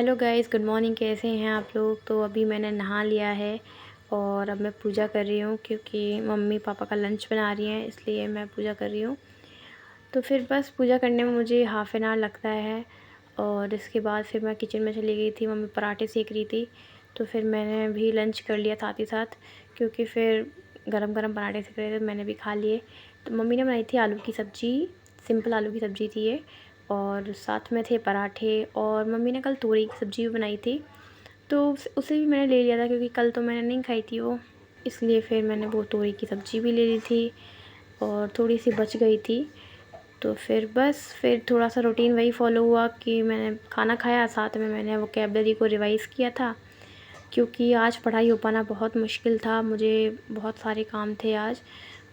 Hello guys, good morning. कैसे हैं आप लोग? तो अभी मैंने नहा लिया है और अब मैं पूजा कर रही हूँ क्योंकि मम्मी पापा का लंच बना रही हैं, इसलिए मैं पूजा कर रही हूँ। तो फिर बस पूजा करने में मुझे हाफ़ एन आवर लगता है और इसके बाद फिर मैं किचन में चली गई थी। मम्मी पराठे सेक रही थी, तो फिर मैंने भी लंच कर लिया साथ ही साथ, क्योंकि फिर गरम-गरम पराठे सेक रहे थे तो मैंने भी खा लिए। तो मम्मी ने बनाई थी आलू की सब्ज़ी, सिंपल आलू की सब्ज़ी थी ये, और साथ में थे पराठे, और मम्मी ने कल तोरई की सब्ज़ी भी बनाई थी, तो उसे भी मैंने ले लिया था क्योंकि कल तो मैंने नहीं खाई थी वो, इसलिए फिर मैंने वो तोरई की सब्ज़ी भी ले ली थी और थोड़ी-सी बच गई थी। तो फिर बस फिर थोड़ा-सा रूटीन वही फ़ॉलो हुआ कि मैंने खाना खाया, साथ में मैंने वोकैब्युलरी को रिवाइज़ किया था, क्योंकि आज पढ़ाई हो पाना बहुत मुश्किल था। मुझे बहुत सारे काम थे आज,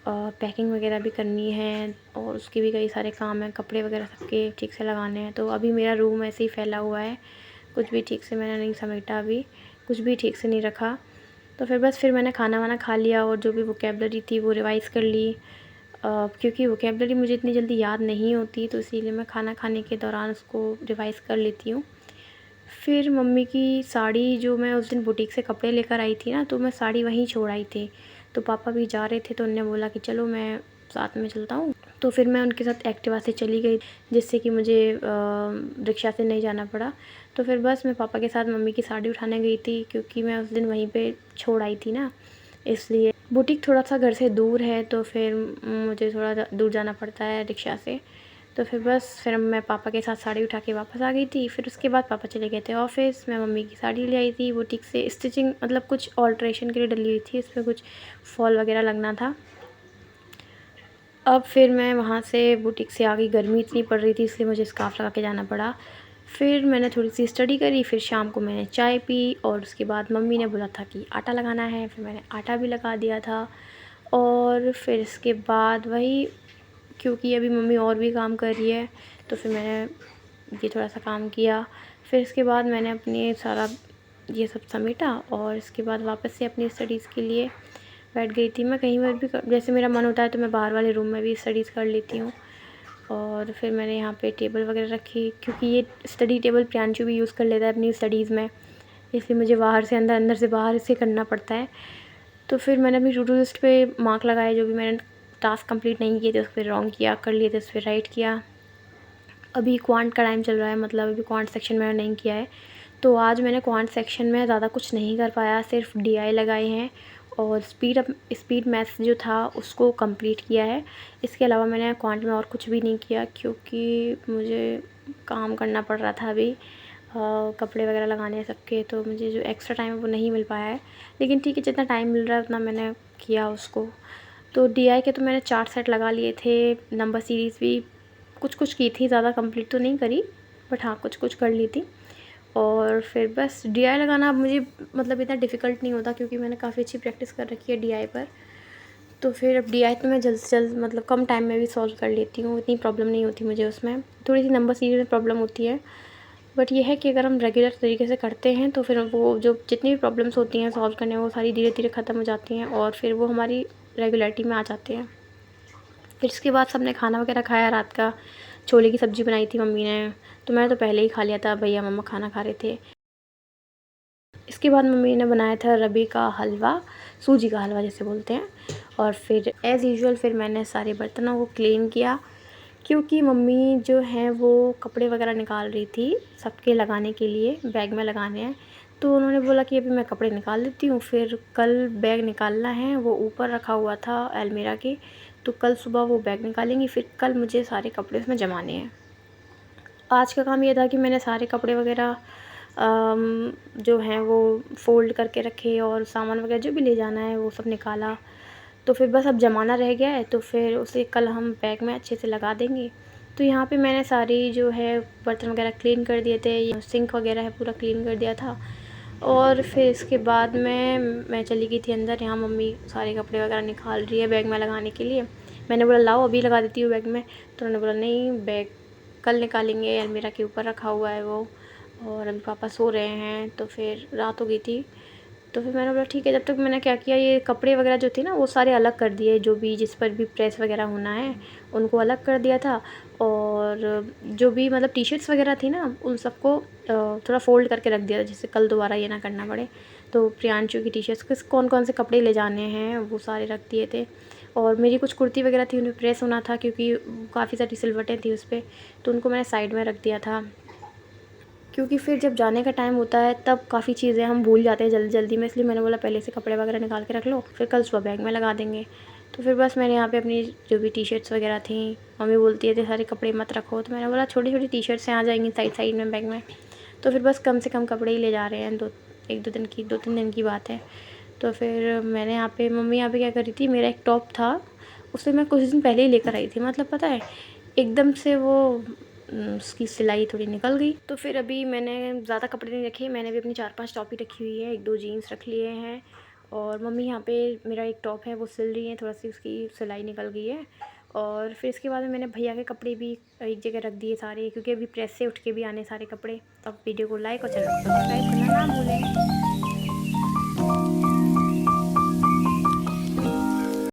पैकिंग वगैरह भी करनी है और उसके भी कई सारे काम हैं, कपड़े वगैरह सबके ठीक से लगाने हैं। तो अभी मेरा रूम ऐसे ही फैला हुआ है, कुछ भी ठीक से मैंने नहीं समेटा, अभी कुछ भी ठीक से नहीं रखा। तो फिर मैंने खाना वाना खा लिया और जो भी वोकैब्युलरी थी वो रिवाइज़ कर ली, क्योंकि वोकैब्युलरी मुझे इतनी जल्दी याद नहीं होती, तो इसीलिए मैं खाना खाने के दौरान उसको रिवाइज़ कर लेती हूँ। फिर मम्मी की साड़ी, जो मैं उस दिन बुटीक से कपड़े लेकर आई थी ना, तो मैं साड़ी वहीं छोड़ आई थी। तो पापा भी जा रहे थे तो उन्होंने बोला कि चलो मैं साथ में चलता हूँ। तो फिर मैं उनके साथ एक्टिवा से चली गई, जिससे कि मुझे रिक्शा से नहीं जाना पड़ा। तो फिर बस मैं पापा के साथ मम्मी की साड़ी उठाने गई थी, क्योंकि मैं उस दिन वहीं पे छोड़ आई थी ना, इसलिए। बुटीक थोड़ा-सा घर से दूर है, तो फिर मुझे थोड़ा दूर जाना पड़ता है रिक्शा से। तो फिर मैं पापा के साथ साड़ी उठा के वापस आ गई थी। फिर उसके बाद पापा चले गए थे ऑफ़िस, मैं मम्मी की साड़ी ले आई थी बुटीक से। स्टिचिंग मतलब कुछ ऑल्ट्रेशन के लिए डली हुई थी, इसमें कुछ फॉल वगैरह लगना था। अब फिर मैं वहाँ से बुटीक से आ गई, गर्मी इतनी पड़ रही थी इसलिए मुझे स्कार्फ़ लगा के जाना पड़ा। फिर मैंने थोड़ी-सी स्टडी करी, फिर शाम को मैंने चाय पी और उसके बाद मम्मी ने बोला था कि आटा लगाना है, फिर मैंने आटा भी लगा दिया था। और फिर इसके बाद वही, क्योंकि अभी मम्मी और भी काम कर रही है, तो फिर मैंने ये थोड़ा-सा काम किया। फिर इसके बाद मैंने अपनी सारा ये सब समेटा और इसके बाद वापस से अपनी स्टडीज़ के लिए बैठ गई थी। मैं कहीं पर भी जैसे मेरा मन होता है तो मैं बाहर वाले रूम में भी स्टडीज़ कर लेती हूँ। और फिर मैंने यहाँ पे टेबल वगैरह रखी, क्योंकि ये स्टडी टेबल प्रियांशु भी यूज़ कर लेता है अपनी स्टडीज़ में, इसलिए मुझे बाहर से अंदर, अंदर से बाहर इसे करना पड़ता है। तो फिर मैंने अपनी टू डू लिस्ट पे मार्क लगाए, जो भी मैंने टास्क कंप्लीट नहीं किए थे उस पर रॉन्ग किया, कर लिए थे उस पर राइट किया। अभी क्वांट का टाइम चल रहा है, मतलब अभी क्वांट सेक्शन मैंने नहीं किया है, तो आज मैंने क्वांट सेक्शन में ज़्यादा कुछ नहीं कर पाया, सिर्फ डीआई लगाए हैं और स्पीड मैथ्स जो था उसको कंप्लीट किया है। इसके अलावा मैंने क्वांट में और कुछ भी नहीं किया, क्योंकि मुझे काम करना पड़ रहा था अभी, कपड़े वगैरह लगाने हैं सबके, तो मुझे जो एक्स्ट्रा टाइम है वो नहीं मिल पाया है। लेकिन ठीक है, जितना टाइम मिल रहा है उतना मैंने किया उसको। तो डीआई के तो मैंने 4 सेट लगा लिए थे, नंबर सीरीज़ भी कुछ-कुछ की थी, ज़्यादा कंप्लीट तो नहीं करी, बट हाँ कुछ-कुछ कर ली थी। और फिर बस डीआई लगाना अब मुझे मतलब इतना डिफ़िकल्ट नहीं होता, क्योंकि मैंने काफ़ी अच्छी प्रैक्टिस कर रखी है डीआई पर। तो फिर अब डीआई तो मैं जल्द से जल्द, मतलब कम टाइम में भी सॉल्व कर लेती हूँ, इतनी प्रॉब्लम नहीं होती मुझे उसमें। थोड़ी-सी नंबर सीरीज़ में प्रॉब्लम होती है, बट ये है कि अगर हम रेगुलर तरीके से करते हैं तो फिर वो जो जितनी भी प्रॉब्लम्स होती हैं सॉल्व करने में, वो सारी धीरे-धीरे ख़त्म हो जाती हैं और फिर वो हमारी रेगुलरिटी में आ जाते हैं। फिर इसके बाद सबने खाना वगैरह खाया रात का। छोले की सब्ज़ी बनाई थी मम्मी ने, तो मैंने तो पहले ही खा लिया था, भैया मम्मा खाना खा रहे थे। इसके बाद मम्मी ने बनाया था रबड़ी का हलवा, सूजी का हलवा जैसे बोलते हैं। और फिर एज़ यूजुअल फिर मैंने सारे बर्तनों को क्लीन किया, क्योंकि मम्मी जो हैं वो कपड़े वगैरह निकाल रही थी सबके लगाने के लिए, बैग में लगाने हैं। तो उन्होंने बोला कि अभी मैं कपड़े निकाल देती हूँ, फिर कल बैग निकालना है, वो ऊपर रखा हुआ था अलमीरा के, तो कल सुबह वो बैग निकालेंगी, फिर कल मुझे सारे कपड़े उसमें जमाने हैं। आज का काम ये था कि मैंने सारे कपड़े वगैरह जो हैं वो फ़ोल्ड करके रखे और सामान वगैरह जो भी ले जाना है वो सब निकाला। तो फिर बस अब जमाना रह गया है, तो फिर उसे कल हम बैग में अच्छे से लगा देंगे। तो यहाँ पे मैंने सारी जो है बर्तन वगैरह क्लीन कर दिए थे, ये सिंक वगैरह है पूरा क्लीन कर दिया था। और फिर इसके बाद मैं चली गई थी अंदर, यहाँ मम्मी सारे कपड़े वगैरह निकाल रही है बैग में लगाने के लिए। मैंने बोला लाओ अभी लगा देती हूँ बैग में, तो उन्होंने बोला नहीं, बैग कल निकालेंगे, अलमीरा के ऊपर रखा हुआ है वो, और अभी पापा सो रहे हैं। तो फिर रात हो गई थी, तो फिर मैंने बोला ठीक है। जब तक मैंने क्या किया, ये कपड़े वगैरह जो थे ना वो सारे अलग कर दिए, जो भी जिस पर भी प्रेस वगैरह होना है उनको अलग कर दिया था। और और जो भी मतलब टी शर्ट्स वगैरह थी ना, उन सबको थोड़ा फ़ोल्ड करके रख दिया था, जिससे कल दोबारा ये ना करना पड़े। तो प्रियांशु की टी शर्ट्स किस कौन-कौन से कपड़े ले जाने हैं वो सारे रख दिए थे। और मेरी कुछ कुर्ती वगैरह थी, उन्हें प्रेस होना था क्योंकि काफ़ी सारी सिलवटें थी उस पे, तो उनको मैंने साइड में रख दिया था। क्योंकि फिर जब जाने का टाइम होता है तब काफ़ी चीज़ें हम भूल जाते हैं जल्दी-जल्दी में, इसलिए मैंने बोला पहले से कपड़े वगैरह निकाल के रख लो, फिर कल सुबह बैग में लगा देंगे। तो फिर बस मैंने यहाँ पे अपनी जो भी टी-शर्ट्स वगैरह थी, मम्मी बोलती है इतने सारे कपड़े मत रखो, तो मैंने बोला छोटी-छोटी टी-शर्ट्स आ जाएँगी साइड-साइड में बैग में। तो फिर बस कम से कम कपड़े ही ले जा रहे हैं, 2-3 दिन की बात है। तो फिर मैंने यहाँ पे मम्मी यहाँ पे क्या कर रही थी, मेरा एक टॉप था, उसे मैं कुछ दिन पहले ही लेकर आई थी, मतलब पता है एकदम से वो उसकी सिलाई थोड़ी निकल गई। तो फिर अभी मैंने ज़्यादा कपड़े नहीं रखे, मैंने भी अपनी 4-5 टॉप ही रखी हुई है, 1-2 जीन्स रख लिए हैं। और मम्मी यहाँ पे मेरा एक टॉप है वो सिल रही हैं, थोड़ा-सी उसकी सिलाई निकल गई है। और फिर इसके बाद में मैंने भैया के कपड़े भी एक जगह रख दिए सारे, क्योंकि अभी प्रेस से उठ के भी आने सारे कपड़े। तो आप वीडियो को लाइक और चैनल को सब्सक्राइब करना ना भूलें।